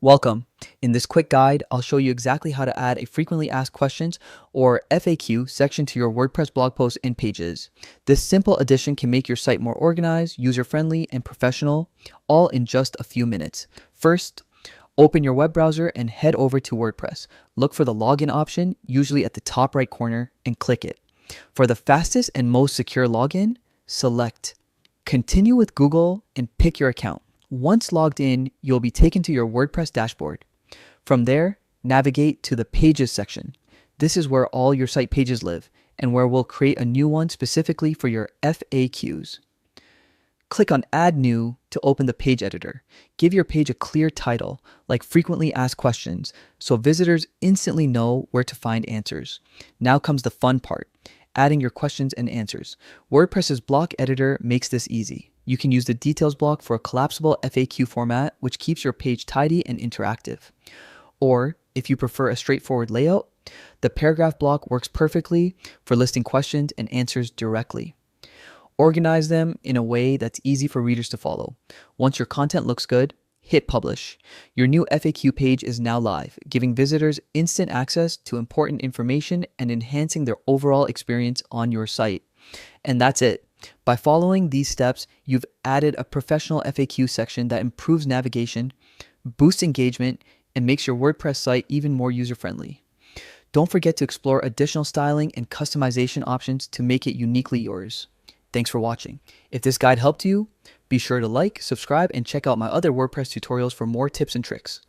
Welcome. In this quick guide, I'll show you exactly how to add a frequently asked questions or FAQ section to your WordPress blog posts and pages. This simple addition can make your site more organized, user-friendly, and professional, all in just a few minutes. First, open your web browser and head over to WordPress. Look for the login option, usually at the top right corner, and click it. For the fastest and most secure login, select Continue with Google and pick your account. Once logged in, you'll be taken to your WordPress dashboard. From there, navigate to the Pages section. This is where all your site pages live and where we'll create a new one specifically for your FAQs. Click on Add New to open the page editor. Give your page a clear title, like Frequently Asked Questions, so visitors instantly know where to find answers. Now comes the fun part, adding your questions and answers. WordPress's block editor makes this easy. You can use the details block for a collapsible FAQ format, which keeps your page tidy and interactive. Or, if you prefer a straightforward layout, the paragraph block works perfectly for listing questions and answers directly. Organize them in a way that's easy for readers to follow. Once your content looks good, hit publish. Your new FAQ page is now live, giving visitors instant access to important information and enhancing their overall experience on your site. And that's it. By following these steps, you've added a professional FAQ section that improves navigation, boosts engagement, and makes your WordPress site even more user-friendly. Don't forget to explore additional styling and customization options to make it uniquely yours. Thanks for watching. If this guide helped you, be sure to like, subscribe, and check out my other WordPress tutorials for more tips and tricks.